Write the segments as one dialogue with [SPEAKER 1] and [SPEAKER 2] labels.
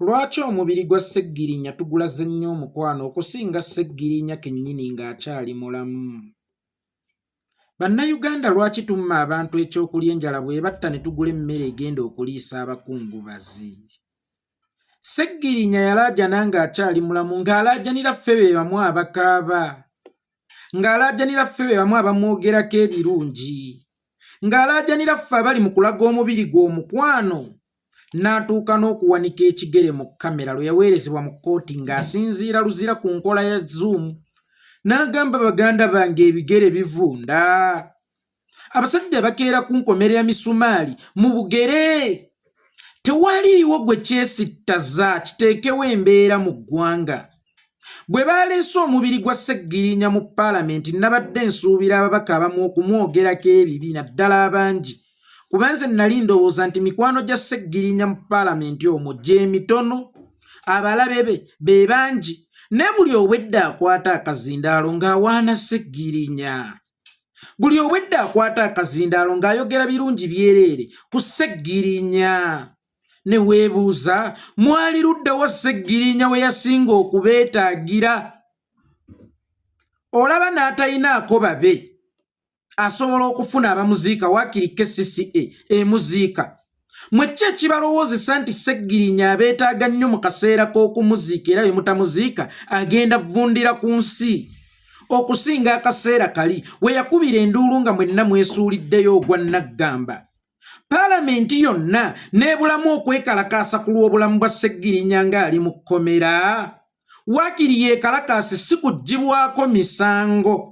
[SPEAKER 1] Lwaki omubiri gwa Sseggirinya tugulaze nnyo omukwano okusinga Sseggirinya kennyini ng'akyali mulamu? Bannayuganda lwaki tumma abantu ekyokulya enjala bw'ebatta ne tugula emmere egenda okuliisa abakungubazi? Sseggirinya yalaajana ng'akyali mulamu ng'alaajanira ffe be bamu abakaaba, ng'alaajanira ffe be bamu abamwogerako ebirungi, ng'alaajanira ffe abali mu kulaga omubiri gwe omukwano, n'atuuka n'okuwanika ekigere mu kamera lwe yaweerezebwa mu kkooti ng'asinziira luzira ku nkola ya Zoom, n'agamba baganda bange ebigere bivunda. Abasajja bakeera kunkomerera misumaali mu bugere. Tewaliiwo gwe kyesittaza kiteekewo embeera mu ggwanga. Bwe baaleese omubiri gwa Sseggirinya mu paalamenti nabadde nsuubira ababaka abamu okumwogerako ebibi naddala abangi. Kubanze nali ndowooza nti mikwano gya Sseggirinya mu paalamenti omwo gye mitono, abalabe be bangi, ne buli obwedda akwata akazindaalo ng'awaana Sseggirinya. Buli obwedda akwata akazindaalo ng'ayogera birungi byereere ku Sseggirinya. Ne weebuuza mwali ludda wa Sseggirinya we yasinga okubeetaagira? Olaba n'atayinaako babe asobola okufuna abamuziika waakiri KCCA emuziika. Mwekki ekibalowoozesa nti Sseggirinya abeetaaga nnyo mu kaseera k'okumuziika era bwe mutamuziika agenda vundira ku nsi okusinga akaseera kali we yakubira enduulu nga mwenna mwesuuliddeyo ogwa Naggamba? Paalamenti yonna n'ebulamu okwekalakaasa ku lw'obulamu bwa Sseggirinya ng'ali mu kkomera. Waakiri yeekalakaase si kuggyibwako misango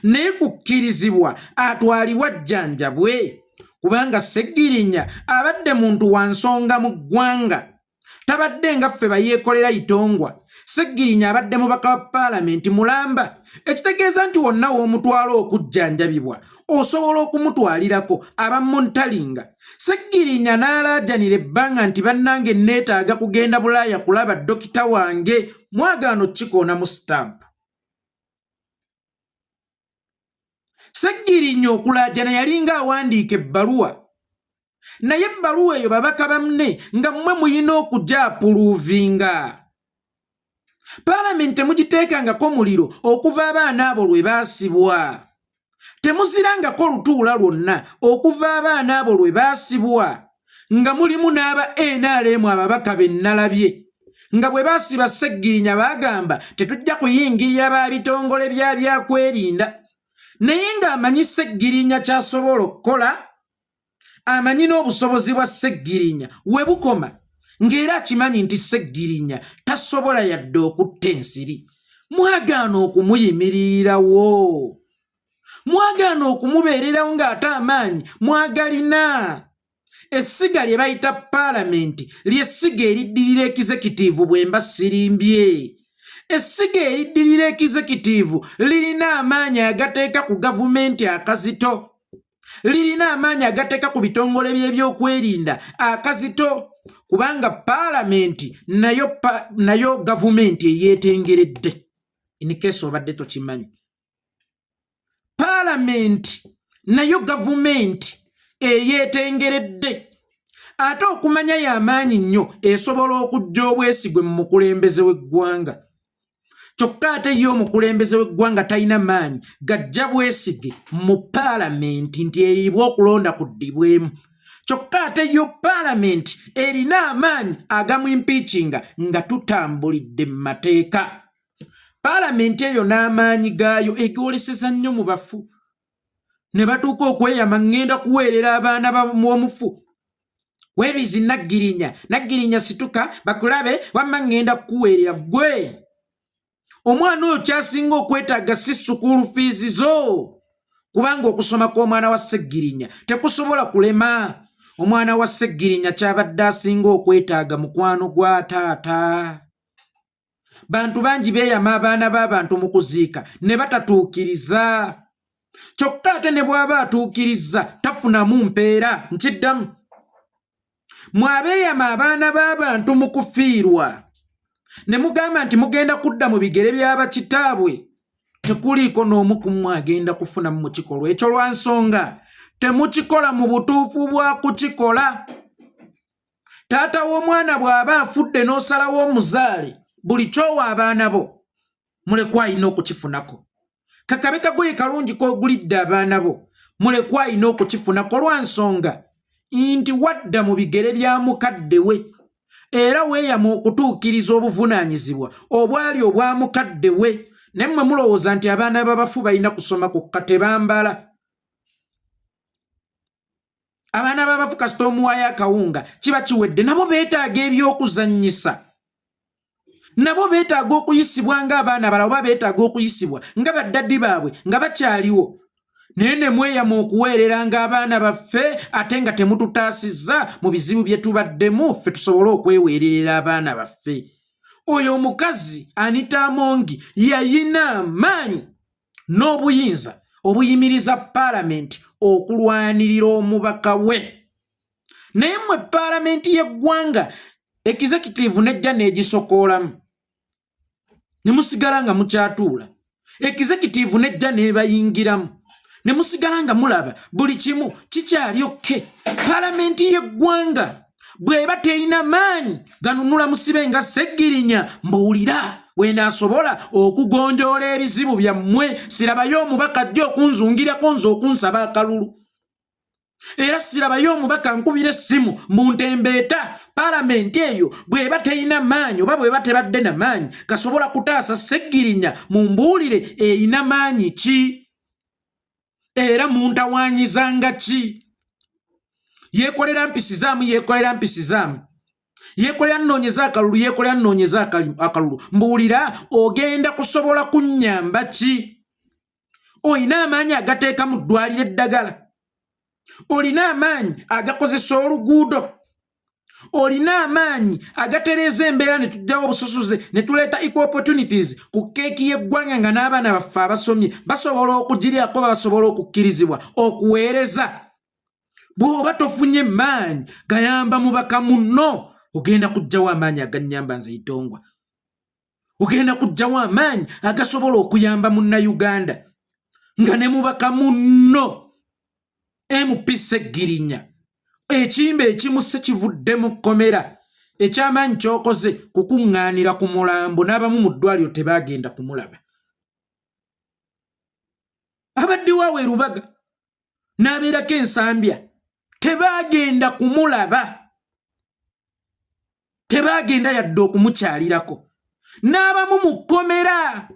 [SPEAKER 1] naye kukkirizibwa atwalibwa ajjanjabwe, kubanga Sseggirinya abadde muntu wa nsonga mu ggwanga, tabadde nga ffe bayeekolera itongwa. Sseggirinya abadde mubaka wa paalamenti mulamba, ekitegeeza nti wonna w'omutwala okujjanjabibwa osobola okumutwalirako abamuntalinga. Sseggirinya n'alaajanira ebbanga nti bannange neetaaga kugenda Bulaaya kulaba dokita wange, mwagaano kikoona mu stamp. Sseggirinya okulaajana yalinga awandiika ebbaluwa, naye ebbaluwa eyo babaka bamne nga mmwe muyina okujja apuluvinga. Paalamenti temugiteekangako muliro okuva abaana abo lwe baasibwa. Temuzirangako lutuula lwonna okuva abaana abo lwe baasibwa, nga mulimu n'aba NRM ababaka be nnalabye nga bwe baasiba Sseggirinya baagamba tetujja kuyingirira ba bitongole bya byakwerinda. Naye ng'amanyi Sseggirinya ky'asobola okukola, amanyi n'obusobozi bwa Sseggirinya we bukoma, ng'era akimanyi nti Sseggirinya tasobola yadde okutta ensiri, mwagaana okumuyimirirawo, mwagaana okumubeererawo ng'ate amaanyi mwagalina. Essiga lye bayita paalamenti ly'essiga eriddirira ekizekitiivu bwe mba sirimbye. Essiga eriddirira ekizekitiivu lirina amaanyi agateeka ku gavumenti akazito, lirina amaanyi agateeka ku bitongole by'ebyokwerinda akazito, kubanga paalamenti nayo gavumenti eyeetengeredde. In case obadde tokimanyi, paalamenti nayo gavumenti eyeetengeredde. Ate okumanya y'amaanyi nnyo esobola okujja obwesigwe mu mukulembeze w'eggwanga. Kyokka ate ye omukulembeze w'eggwanga talina maanyi gajja bwesige mu paalamenti nti eyibwa okulonda kuddibwemu. Kyokka ate yo paalamenti erina amaanyi agamwimpiikinga nga tutambulidde mu mateeka. Paalamenti eyo n'amaanyi gaayo egoleseza nnyo mu bafu, ne batuuka okweyama ngenda kuweerera abaana b'omufu. Weebizi Naggirinya situka bakulabe wamma ngenda kuweerera gwe. Omwana oyo kyasinga okwetaaga si sukulu fiizi zo, kubanga okusoma kw'omwana wa Sseggirinya tekusobola kulema. Omwana wa Sseggirinya kyabadde asinga okwetaaga mukwano gwa taata. Bantu bangi beeyama abaana b'abantu mu kuziika ne batatuukiriza, kyokka ate ne bw'aba atuukiriza tafunamu mpeera. Nkiddamu, mwabeeyama abaana b'abantu mu kufiirwa ne mugamba nti mugenda kudda mu bigere by'abakitaabwe, tekuliiko n'omu ku mmwe agenda kufunamu mu kikolwa ekyo lwa nsonga temukikola mu butuufu bwa kukikola. taata w'omwana bw'aba afudde n'osalawo omuzaale buli kyowa abaana bo mulekwa alina okukifunako. Kakabe kagoye kalungi k'ogulidde abaana bo mulekwa alina okukifunako lwa nsonga nti wadda mu bigere bya mukadde we era weeyama okutuukiriza obuvunaanyizibwa obwali obwa mukadde we. Ne mmwe mulowooza nti abaana b'abafu balina kusoma kokka tebambala. Abaana b'abafu kasita omuwaayo akawunga kiba kiwedde, nabo beetaaga ebyokuzannyisa, nabo beetaaga okuyisibwa ng'abaana abalala oba beetaaga okuyisibwa nga baddaddi baabwe nga bakyaliwo. Naye ne mweyama okuweereranga abaana baffe ate nga temututaasizza mu bizibu bye tubaddemu ffe tusobole okweweererera abaana baffe. Oyo omukazi Anita Amongi yayina amaanyi n'obuyinza obuyimiriza paalamenti okulwanirira omubaka we. Naye mmwe paalamenti y'eggwanga executive nejja n'egisokoolamu ne musigala nga mukyatuula. Executive nejja n'ebayingiramu ne musigala nga mulaba buli kimu kikyali okke. Paalamenti y'eggwanga bw'eba terina maanyi ganunula musibe nga Sseggirinya mbuulira weenaasobola okugonjoola ebizibu byammwe. Sirabayo omubaka ajja okunzungirako nze okunsaba akalulu, era sirabayo omubaka nkubira essimu muntembeeta. Paalamenti eyo bw'eba terina maanyi oba bw'eba tebadde na maanyi gasobola kutaasa Sseggirinya mumbuulire erina maanyi ki era muntawaanyizanga ki? Yeekolera mpisizaamu, yeekolera mpisizaamu, yeekolera nnoonyeza akalulu, yeekolera nnoonyeza akalulu. Mbuulira ogenda kusobola kunnyamba ki? Olina amaanyi agateeka mu ddwaliro eddagala, olina amaanyi agakozesa oluguudo, olina amaanyi agatereeza embeera ne tujjawo obususuze ne tuleeta equal opportunities ku keeki y'eggwanga nga n'abaana baffe abasomye basobola okugiryako, basobola okukkirizibwa okuweereza. Bw'oba tofunye maanyi gayamba mubaka munno, ogenda kuggyawo amaanyi agannyamba nze Itongwa, ogenda kuggyawo amaanyi agasobola okuyamba munnayuganda nga ne mubaka munno MP Sseggirinya ekimba ekimu se kivudde mu kkomera. Ekyamaanyi ky'okoze kukuŋŋaanira ku mulambo, n'abamu mu ddwaliro tebaagenda kumulaba. Abaddewo e Lubaga n'abeerako ensambya tebaagenda kumulaba, tebaagenda yadde okumukyalirako. N'abamu mu kkomera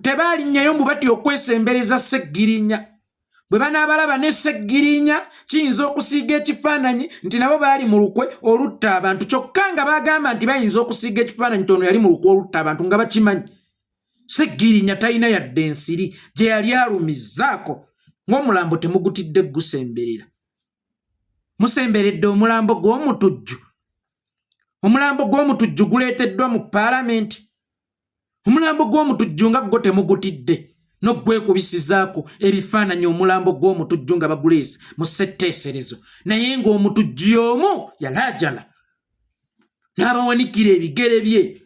[SPEAKER 1] tebaalinnyayo mbu bati okwesembereza Sseggirinya. Bwe banaabalaba ne Sseggirinya kiyinza okusiiga ekifaananyi nti nabo baali mu lukwe olutta abantu, kyokka nga bagamba nti bayinza okusiiga ekifaananyi nti ono yali mu lukwe olutta abantu nga bakimanyi. Sseggirinya talina yadde ensiri gye yali alumizzaako. Ng'omulambo temugutidde gusemberera, musemberedde omulambo gw'omutujju. Omulambo gw'omutujju guleeteddwa mu paalamenti. Omulambo gw'omutujju nga gwo temugutidde n'ogwekubisizaako ebifaananyi omulambo gw'omutujju nga baguleese mu ssetteeserezo, naye ng'omutujju y'omu yalaajala n'abawanikira ebigere bye.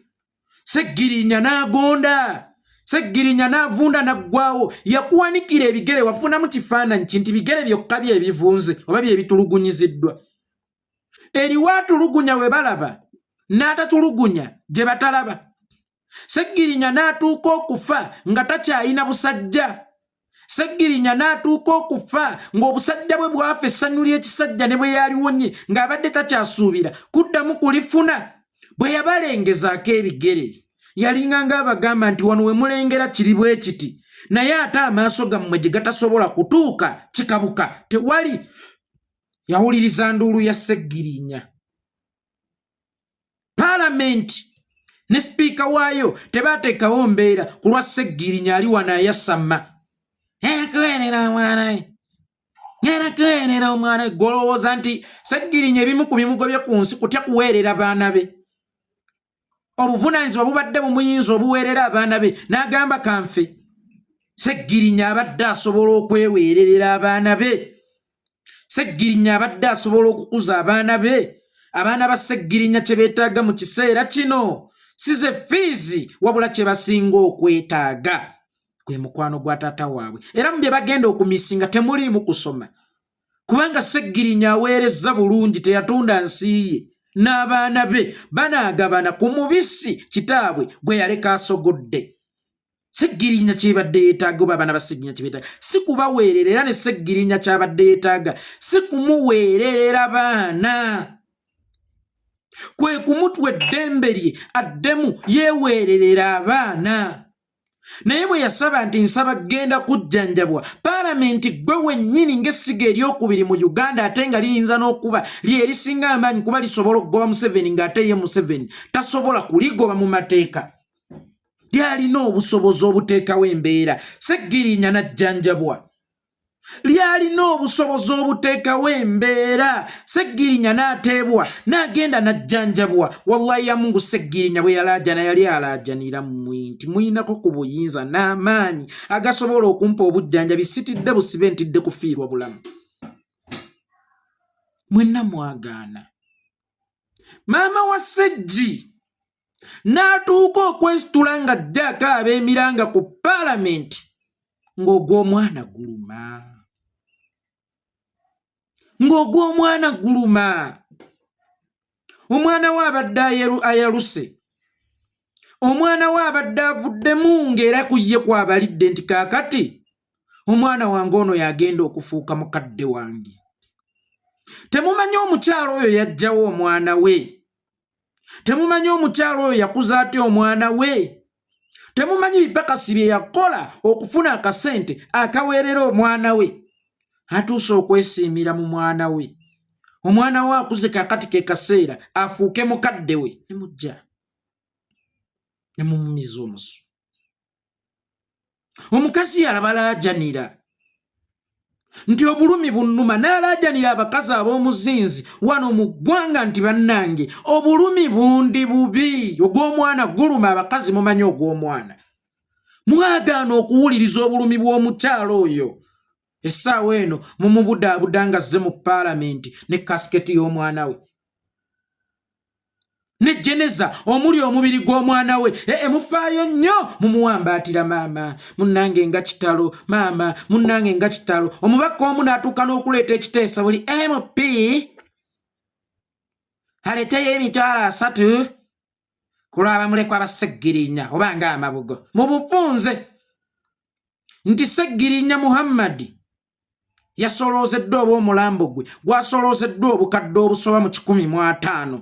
[SPEAKER 1] Sseggirinya n'agonda, Sseggirinya n'avunda n'aggwawo. Yakuwanikira ebigere wafunamu kifaananyi ki nti bigere byokka bye ebivunze oba bye bitulugunyiziddwa. Eriwaatulugunya we balaba n'atatulugunya gye batalaba. Sseggirinya n'atuuka okufa nga takyalina busajja. Sseggirinya n'atuuka okufa ng'obusajja bwe bwafa essanyu ly'ekisajja ne bwe yaliwonye ng'abadde takyasuubira kuddamu kulifuna. Bwe yabalengezaako ebigere yalinga ng'abagamba nti wano we mulengera kiri bwe kiti, naye ate amaaso gammwe gye gatasobola kutuuka kikabuka tewali. Yawuliriza nduulu ya Sseggirinya. Paalamenti ne sipiika waayo tebaateekawo mbeera ku lwa Sseggirinya ali wano ayasama. Kuweerera omwana we, kuweerera omwana we. Golowooza nti Sseggirinya ebimu ku bimugobye ku nsi kutya kuweerera baana be. Obuvunaanyizibwa bubadde bumuyinza obuweerera abaana be n'agamba kanfe. Sseggirinya abadde asobola okweweererera abaana be. Sseggirinya abadde asobola okukuza abaana be. Abaana ba Sseggirinya kye beetaaga mu kiseera kino si ze fiizi wabula kye basinga okwetaaga gwe mukwano gwa taata waabwe. Era mu bye bagenda okumisinga temuliimu kusoma, kubanga Sseggirinya aweerezza bulungi, teyatunda nsi ye n'abaana be banaagabana ku mubisi kitaabwe gwe yaleka asogodde. Seggirinya kyebadde yeetaaga oba abaana ba Seggirinya kyebeetaaga si kubaweerera era ne Seggirinya kyabadde yeetaaga si kumuweerera baana. Kwe kumutwa eddembe lye addemu yeeweererera abaana. Naye bwe yasaba nti nsaba genda kujjanjabwa Paalamenti gwe wennyini ng'essiga eryokubiri mu Uganda ate nga liyinza n'okuba lyerisinga amaanyi kuba lisobola okugoba Museveni ng'ate ye Museveni tasobola kuligoba mu mateeka. Lyalina obusobozi obuteekawo embeera Seggirinya n'ajjanjabwa. Lyalina obusobozi obuteekawo embeera Seggirinya n'ateebwa n'agenda n'ajjanjabwa. Wallahi ya Mungu Seggirinya bwe yalaajana yali alaajanira mmwe nti muyinako ku buyinza n'amaanyi agasobola okumpa obujjanjabi sitidde busibe ntidde kufiirwa bulamu. Mwenna mwagaana. Maama wa Ssejji n'atuuka okwesitula ng'ajjaako ab'emiranga ku Paalamenti ng'ogw'omwana guluma. Ng'ogw'omwana guluma. Omwana we abadde ayaluse. Omwana we abadde avuddemu ng'era ku ye kwabalidde nti kaakati omwana wange ono yagenda okufuuka mukadde wange. Temumanyi omukyalo oyo yaggyawo omwana we. Temumanyi omukyalo oyo yakuza ate omwana we. Temumanyi bipakasi bye yakola okufuna akasente akaweerera omwana we. Atuuse okwesiimira mu mwana we. Omwana we akuze kaakati ke kaseera afuuke mukadde we. Nemujja ne mumumiza omusu. Omukazi yalaba laajanira nti obulumi bunnuma n'alaajanira abakazi ab'omuzinzi wano mu ggwanga nti bannange obulumi bundi bubi. Ogw'omwana guluma abakazi mumanyi ogw'omwana. Mwagaana okuwuliriza obulumi bw'omukyalo oyo. Essaawa eno mumubudaabuda ng'azze mu Paalamenti ne kasiketi y'omwana we. Ne jeneza omuli omubiri gw'omwana we. Mufaayo nnyo mumuwambaatira maama. Munnange nga kitalo. Maama munnange nga kitalo. Omubaka omu n'atuuka n'okuleeta ekiteesa buli MP aleeteyo emitwalo 3 kulaba mulekwa ba Seggirinya oba ng'amabugo. Mu bufunze nti Seggirinya Muhammad yasoloozeddwa oba omulambo gwe gwasoloozeddwa obukadde obusoba mu 150.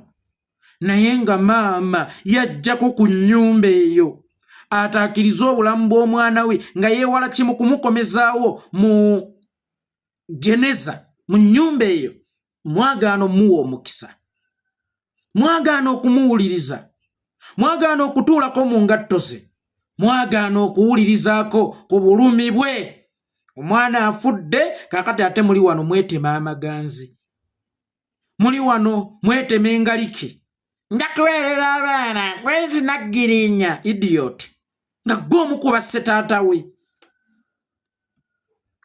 [SPEAKER 1] Naye nga maama yajjako ku nnyumba eyo ataakiriza obulamu bw'omwana we nga yeewala kimu kumukomezaawo mu jeneza mu nnyumba eyo. Mwagaana omuwa omukisa. Mwagaana okumuwuliriza. Mwagaana okutuulako mu ngatto ze. Mwagaana okuwulirizaako ku bulumi bwe. Omwana afudde kaakati ate muli wano mwetema amaganzi. Muli wano mwetema engaliki. Nga tuweerera abaana mweti Naggirinya idiot. Nga gw'omukuba ssetaata we.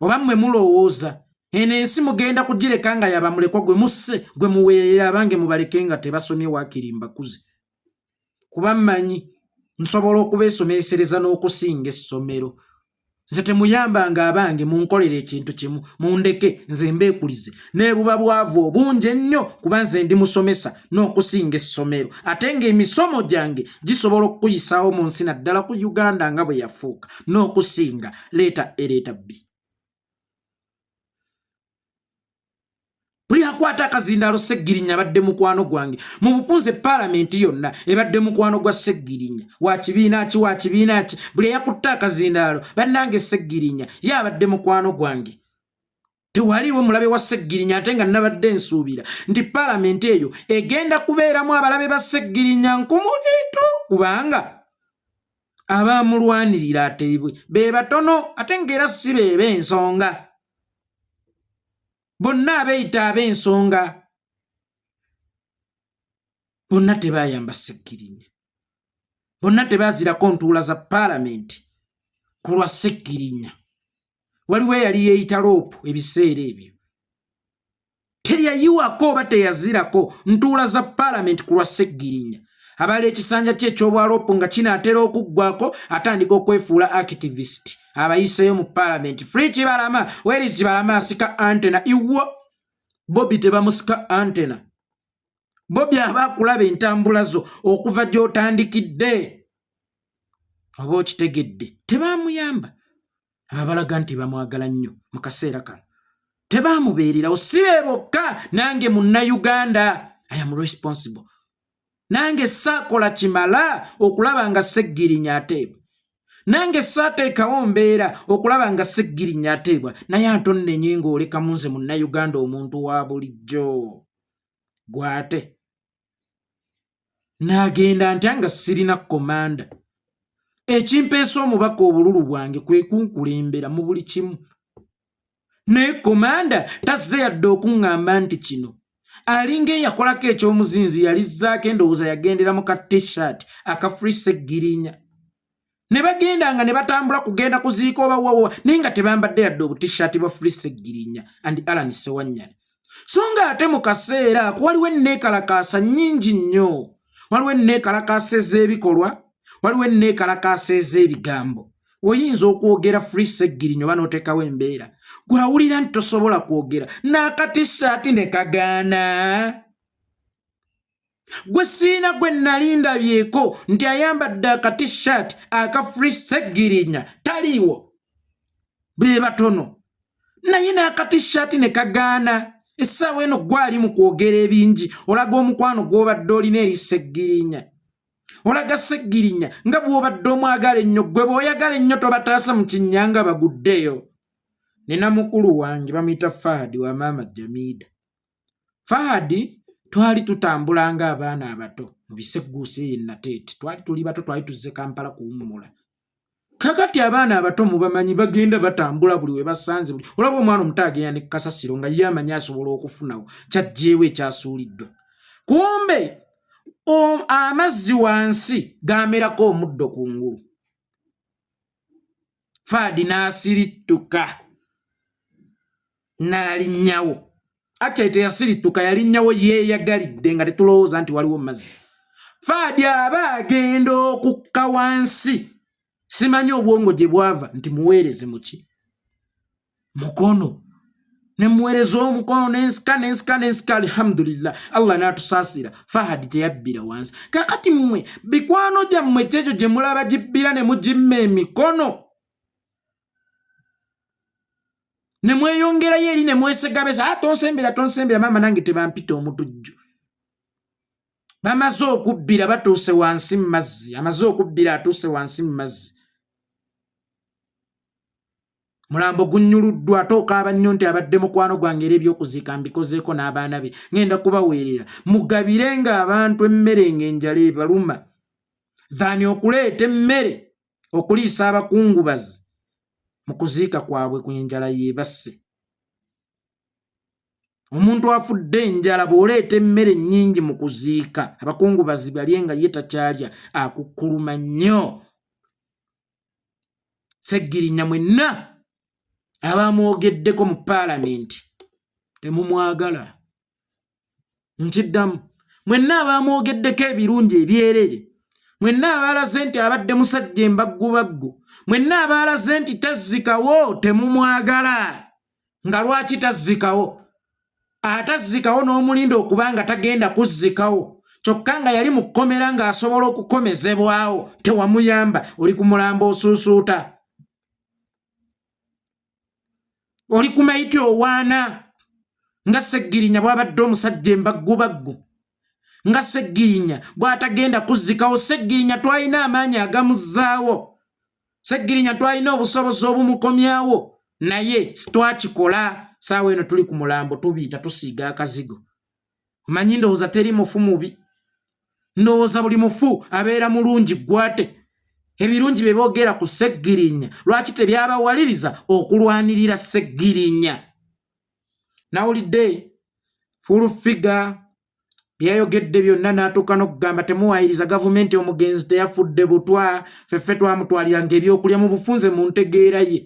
[SPEAKER 1] Oba mmwe mulowooza eno ensi mugenda kugireka nga yabamulekwa gwe musse gwe muweerera abange mubaleke nga tebasomye waakiri mbakuze. Kuba mmanyi nsobola okubeesomesereza n'okusinga essomero. Nze temuyambanga abange munkolere ekintu kimu mundeke nze mbeekulize n'ebuba bwavu obungi ennyo kuba nze ndi musomesa n'okusinga essomero ate ng'emisomo gyange gisobola okukuyisaawo mu nsi naddala ku Uganda nga bwe yafuuka n'okusinga leeta ereeta bbi. Buli akwata akazindaalo Seggirinya abadde mukwano gwange mu bufunze Paalamenti yonna ebadde mukwano gwa Seggirinya wa kibiina ki buli eyakutta akazindaalo bannange Seggirinya ye abadde mukwano gwange. Tewaliwo mulabe wa Seggirinya ate nga nabadde nsuubira nti Paalamenti eyo egenda kubeeramu abalabe ba Seggirinya nkumuliito kubanga abaamulwanirira ateebwe be batono ate ng'era si be b'ensonga. Bonna abeeyita ab'ensonga bonna tebaayamba Seggirinya. Bonna tebaazirako ntuula za Paalamenti ku lwa Seggirinya. Waliwo eyali yeeyita loopu ebiseera ebyo. Teyayiwako oba teyazirako ntuula za Paalamenti ku lwa Seggirinya. Abala ekisanja kye eky'obwaloopu nga kinaatera okuggwako atandika okwefuula activist. Abayiseyo mu Paalamenti. Free Kibalama, where is Kibalama asika antena? Iwo Bobby tebamusika antena. Bobby abakulaba entambula zo okuva gy'otandikidde oba okitegedde tebamuyamba ababalaga nti bamwagala nnyo mu kaseera kano tebamubeererawo si be bokka nange munnayuganda I am responsible nange saakola kimala okulaba nga Sseggirinya ateebwa nange saateekawo mbeera okulaba nga Sseggirinya ateebwa naye antonnenye ng'olekamu nze munnayuganda omuntu wa bulijjo gwate n'agenda ntya nga sirina komanda ekimpeesa omubaka obululu bwange kwe kunkulembera mu buli kimu naye komanda tazze yadde okuŋŋamba nti kino alinga eyakolako ekyomuzinzi yalizzaako endowooza yagendera mu ka t-shirt aka Free Sseggirinya ne bagendanga ne batambula kugenda kuziika oba wawa naye nga tebambadde yadde obutishaati bwa Free Sseggirinya and Alan Ssewanyana so nga ate mu kaseera ako waliwo enneekalakaasa nnyingi nnyo waliwo enneekalakaasa ez'ebikolwa waliwo enneekalakaasa ez'ebigambo oyinza okwogera Free Sseggirinya oba n'oteekawo embeera gwawulira nti tosobola kwogera n'akatishaati ne kagaana gwe siina gwe nalindabyeko nti ayambadde akatishaati aka Free Sseggirinya taliiwo be batono naye n'akatishaati ne kagaana essaawa eno gwali mu kwogera ebingi olaga omukwano gw'obadde olina eri Sseggirinya olaga Sseggirinya nga bw'obadde omwagala ennyo gwe bw'oyagala ennyo tobataasa mu kinnyanga baguddeyo nina mukulu wange bamuyita Fahadi wa maama Jamida Fahadi twali tutambula ng'abaana abato mu Bisegguusi Nateeti twali tuli bato twali tuzze Kampala kuwummula kakati abaana abato mubamanyi bagenda batambula buli we basanze buli olaba omwana omuto agenda ne kasasiro nga ye amanyi asobola okufunawo kyajjeewo ekyasuuliddwa kumbe amazzi wansi gamerako omuddo ku ngulu Fahadi n'asirittuka n'alinnyawo ate teyasirittuka yalinnyawo yeeyagalidde nga tetulowooza nti waliwo mazzi Fahadi aba agenda okukka wansi simanyi obwongo gye bwava nti muweereze muki mukono ne muweereza omukono n'ensika alhamdulillah Allah n'atusaasira Fahadi teyabbira wansi kakati mmwe bikwano gyammwe kyekyo gye mulaba gibbira ne mugimma emikono ne mweyongerayo eri ne mwesegabesa tonsembera maama nange tebampita omutujju bamaze okubbira batuuse wansi mu mazzi amaze okubbira atuuse wansi mu mazzi mulambo gunnyuluddwa ate okaaba nnyo nti abadde mukwano gwange era ebyokuziika mbikozeeko n'abaana be ngenda kubaweerera mugabirenga abantu emmere ng'enjala ebaluma thani okuleeta emmere okuliisa abakungubazi mu kuziika kwabwe ku enjala yeebasse omuntu afudde enjala bw'oleeta emmere nnyingi mu kuziika abakungubazi balye nga ye takyalya akukkuluma nnyo Sseggirinya mwenna abamwogeddeko mu paalamenti temumwagala nkiddamu mwenna abamwogeddeko ebirungi ebyerere mwenna abalaze nti abadde musajja embaggubaggu mwenna abalaze nti tazzikawo temumwagala nga lwaki tazzikawo atazzikawo n'omulinda okubanga tagenda kuzzikawo kyokka nga yali mu kkomera ng'asobola okukomezebwawo tewamuyamba oli ku mulambo osuusuuta oli ku mayiti owaana nga Sseggirinya bw'abadde omusajja embaggubaggu nga Sseggirinya bw'atagenda kuzzikawo Sseggirinya twalina amaanyi agamuzzaawo Sseggirinya twalina obusobozi obumukomyawo naye sitwakikola saawa eno tuli ku mulambo tubiyita tusiiga akazigo manyi ndowooza teri mufu mubi ndowooza buli mufu abeera mulungi gwate ebirungi bye boogera ku Sseggirinya lwaki tebyabawaliriza okulwanirira Sseggirinya nawulidde full figure byayogedde byonna n'atuuka n'okugamba temuwayiriza gavumenti omugenzi teyafudde butwa ffeffe twamutwaliranga ebyokulya mu bufunze mu ntegeera ye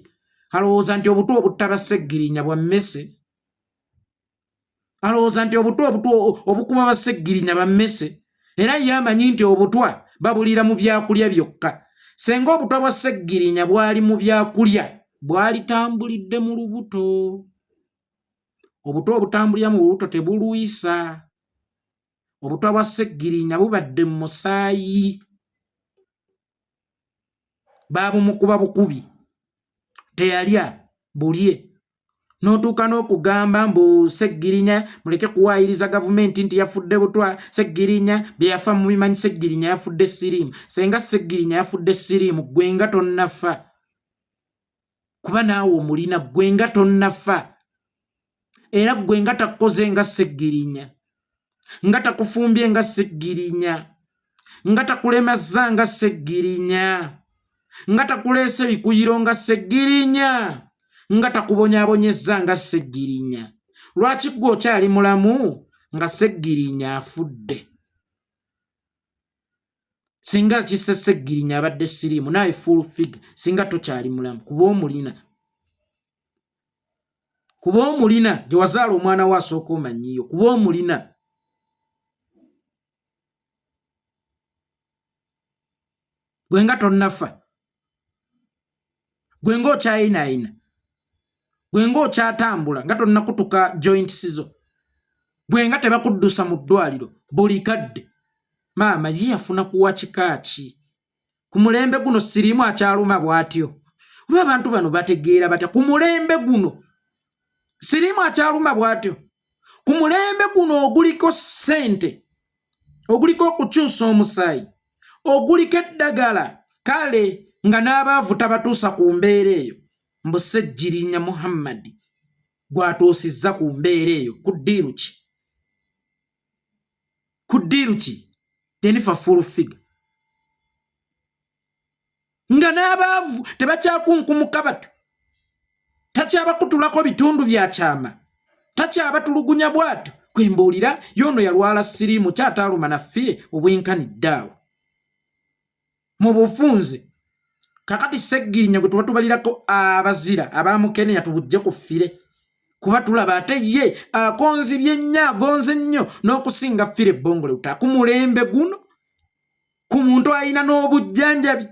[SPEAKER 1] alowooza nti obutwa obutaba Sseggirinya bwa mmese alowooza nti obutwa obukuba ba Sseggirinya ba mmese era ye amanyi nti obutwa babulira mu byakulya byokka senga obutwa bwa Sseggirinya bwali mu byakulya bwalitambulidde mu lubuto obutwa obutambulira mu lubuto tebulwisa obutwa bwa Sseggirinya bubadde mu musaayi baabumukuba bukubi teyalya bulye n'otuuka n'okugamba mbu Sseggirinya muleke kuwaayiriza gavumenti nti yafudde butwa Sseggirinya bye yafa mu bimanyi Sseggirinya yafudde siriimu senga Sseggirinya yafudde siriimu gwe nga tonnafa kuba naawe omulina gwe nga tonnafa era gwe nga takkoze nga Sseggirinya nga takufumbye nga Sseggirinya nga takulemazza nga Sseggirinya nga takuleese bikuyiro nga Sseggirinya nga takubonyaabonyezza nga Sseggirinya lwaki gwe okyali mulamu nga Sseggirinya afudde singa kisse Sseggirinya abadde siriimu naawe full figure singa tokyali mulamu kuba omulina gye wazaala omwana we asooka omanyiyo kuba omulina gwe nga tonnafa gwe nga okyayinaayina gwe nga okyatambula nga tonnakutuka joints zo gwe nga tebakuddusa mu ddwaliro buli kadde maama ye yafuna kuwa kika ki ku mulembe guno siriimu akyaluma bw'atyo oba abantu bano bategeera batya ku mulembe guno siriimu akyaluma bw'atyo ku mulembe guno oguliko ssente oguliko okukyusa omusaayi oguliko eddagala kale nga n'abaavu tabatuusa ku mbeera eyo mbu Sseggirinya Muhammad gwatuusizza ku mbeera eyo ku ddiiru ki Jennifer full figure nga n'abaavu tebakyakunkumuka bato takyabakutulako bitundu bya kyama takyabatulugunya bwato kwembuulira y'ono yalwala siriimu kyataaluma naffire obwenkaniddeawo mu bufunze kakati Sseggirinya gwe tuba tubalirako abazira abamukenya tubujje ku ffire kuba tulaba ate ye akonzibye nnyo agonze nnyo n'okusinga ffire ebbongole butaa ku mulembe guno ku muntu alina n'obujjanjabi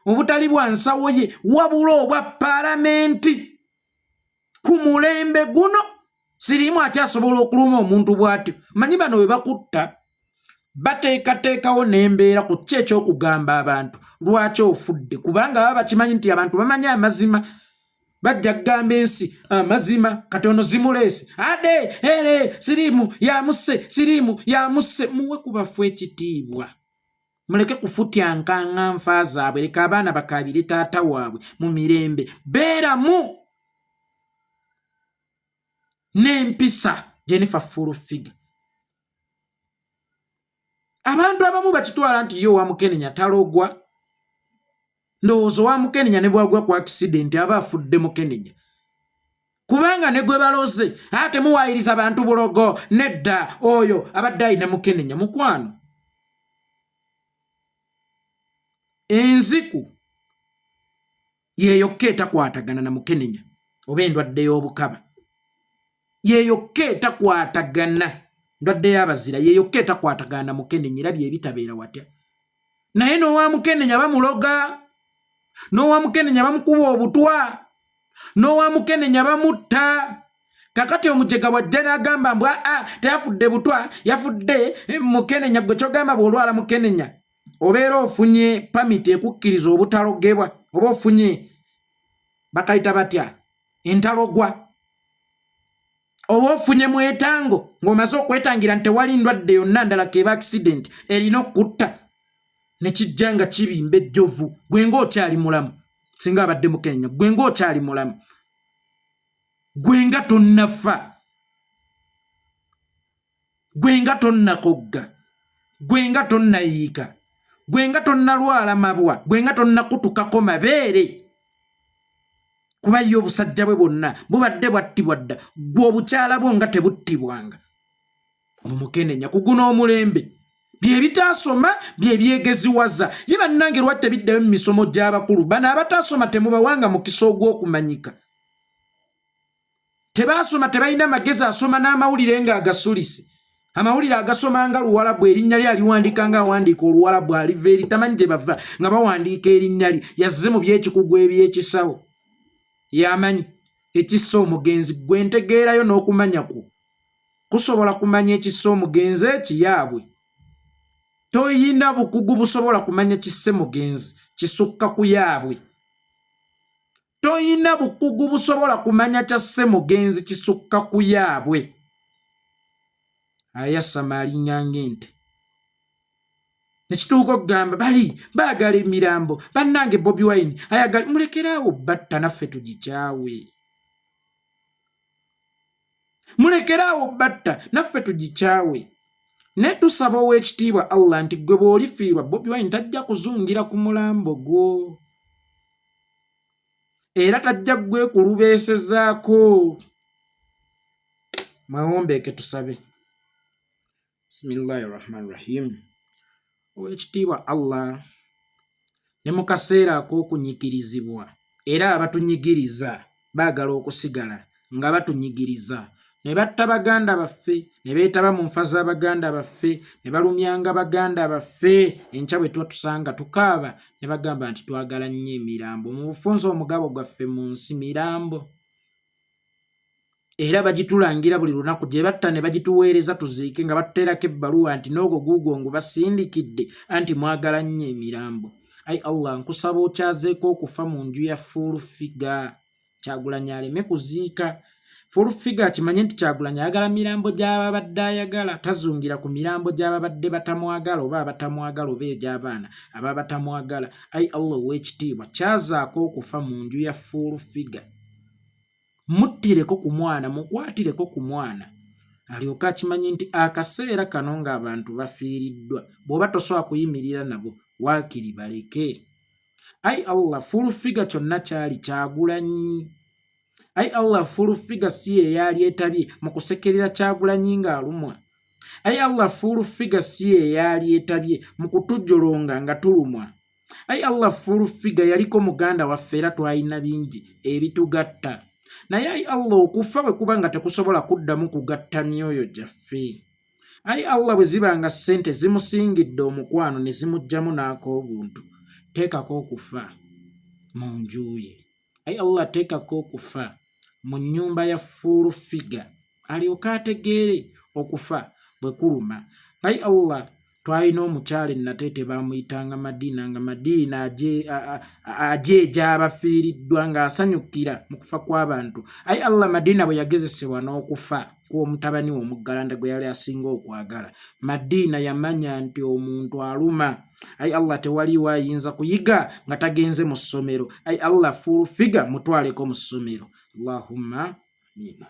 [SPEAKER 1] obutali bwa nsawo ye wabula obwa paalamenti ku mulembe guno siriimu akyasobola okuluma omuntu bw'atyo manyi bano bwe bakutta bateekateekawo n'embeera ku kiki eky'okugamba abantu lwaki ofudde kubanga baba bakimanyi nti abantu bamanyi amazima bajja kugamba ensi amazima kati ono zimuleese ade ere siriimu yamusse muwe kubafu ekitiibwa muleke kufutyankaŋŋa nfa zaabwe leka abaana bakaabire taata waabwe mu mirembe beeramu n'empisa Jennifer full figure abantu abamu bakitwala nti yo Wamukenenya talogwa ndowooza Wamukenenya ne bwagwa ku accident aba afudde Mukenenya kubanga ne gwe baloze ate muwaayiriza abantu bulogo nedda oyo abadde ayina Mukenenya mukwano enziku yeyokka etakwatagana na Mukenenya oba endwadde y'obukaba yeyokka etakwatagana ndwadde y'abazira yeyokka etakwatagana na Mukenenya era byebitabeera watya naye n'Owamukenenya bamuloga n'Owamukenenya bamukuba obutwa n'Owamukenenya bamutta kakati omujega wajja n'agamba mbu teyafudde butwa yafudde Mukenenya gwe kyogamba bw'olwala Mukenenya obeera ofunye pamiti ekukkiriza obutalogebwa oba ofunye bakayita batya entalogwa oba ofunye mwetango ng'omaze okwetangira nti tewali ndwadde yonna ndala keba accident erina okutta ne kijja nga kibimba ejjovu gwe ng'okyali mulamu singa abadde Mukenenya gwe ng'okyali mulamu gwe nga tonnafa gwe nga tonnakogga gwe nga tonnayiika gwe nga tonnalwala mabwa gwe nga tonnakutukako mabeere kuba ye obusajja bwe bwonna bubadde bwattibwa dda gwe obukyala bwo nga tebuttibwanga mu Mukenenya kuguna omulembe bye bitaasoma bye byegeziwaza ye bannange lwaki tebiddayo mu misomo gy'abakulu bano abataasoma temubawanga mukisa ogw'okumanyika tebaasoma tebalina magezi asoma n'amawulire ng'agasulise amawulire agasoma nga Luwalabu erinnya lye aliwandiika ng'awandiika Oluwalabu aliva eri tamanyi gye bava nga bawandiika erinnya lye yazze mu by'ekikugu eby'ekisawo yamanyi ekissa omugenzi gwe ntegeerayo n'okumanya kwo kusobola kumanya ekisse omugenzi ekiyaabwe. Toyina bukugu busobola kumanya kisse mugenzi kisukka ku yaabwe. Toyina bukugu busobola kumanya kyasse mugenzi kisukka ku yaabwe. Ayasama alinnya ng'ente. Nekituuka okugamba bali baagala emirambo bannange Bobi Wine ayagala mulekeraawo batta naffe tugikyawe. Mulekeraawo batta naffe tugikyawe. Ne tusaba ow'ekitiibwa Allah nti gwe bw'olifiirwa Bobi Wine tajja kuzungira ku mulambo gwo. Era tajja gwekulubeesezaako. Mwewombeeke tusabe. Bismillahirrahmanirrahim. Ow'ekitiibwa Allah ne mu kaseera ak'okunyigirizibwa era abatunyigiriza baagala okusigala nga batunyigiriza ne batta baganda baffe ne beetaba mu nfa z'abaganda baffe ne balumyanga baganda baffe enkya bwe twatusanga tukaaba ne bagamba nti twagala nnyo emirambo mu bufunza omugabo gwaffe mu nsi mirambo. Era bagitulangira buli lunaku gye batta ne bagituweereza tuziike nga batuteerako ebbaluwa nti n'ogwo guugwo ngu basindikidde anti mwagala nnyo emirambo. Ayi Allah nkusaba okyazeeko okufa mu nju ya Fuulfiga. Kyagulanyi aleme kuziika. Fuulfiga akimanye nti Kyagulanyi ayagala mirambo gy'ababadde ayagala, tazungira ku mirambo gy'ababadde batamwagala oba abatamwagala oba egy'abaana aba batamwagala. Ayi Allah ow'ekitiibwa kyazaako okufa mu nju ya Fuulfiga. Muttireko ku mwana, mukwatireko ku mwana alyoke akimanye nti akaseera kano ng'abantu bafiiriddwa bw'oba tosobola kuyimirira nabo waakiri baleke. Ayi Allah Fuulfiga kyonna kyali Kyagulanyi. Ayi Allah Fuulfiga si ye yali etabye mu kusekerera Kyagulanyi ng'alumwa. Ayi Allah Fuulfiga si ye yali etabye mu kutujjolonga nga tulumwa. Ayi Allah Fuulfiga yaliko muganda waffe era twalina bingi ebitugatta. Naye ayi Allah okufa bwe kuba nga tekusobola kuddamu kugatta myoyo gyaffe. Ayi Allah bwe ziba nga ssente zimusingidde omukwano ne zimuggyamu n'ak'obuntu, teekako okufa mu nju ye. Ayi Allah teekako okufa mu nnyumba ya Fuulfiga alyoke ategeere okufa bwe kuluma. Ayi Allah twalina omukyala Nateete baamuyitanga Madiina nga Madiina ajeeja abafiiriddwa ng'asanyukira mu kufa kw'abantu. Ayi Allah Madiina bwe yagezesebwa n'okufa kw'omutabani we omuggalanda gwe yali asinga okwagala, Madiina yamanya nti omuntu aluma. Ayi Allah tewaliwo ayinza kuyiga nga tagenze mu ssomero. Ayi Allah Fuulfiga mutwaleko mu ssomero. Allahumma amina.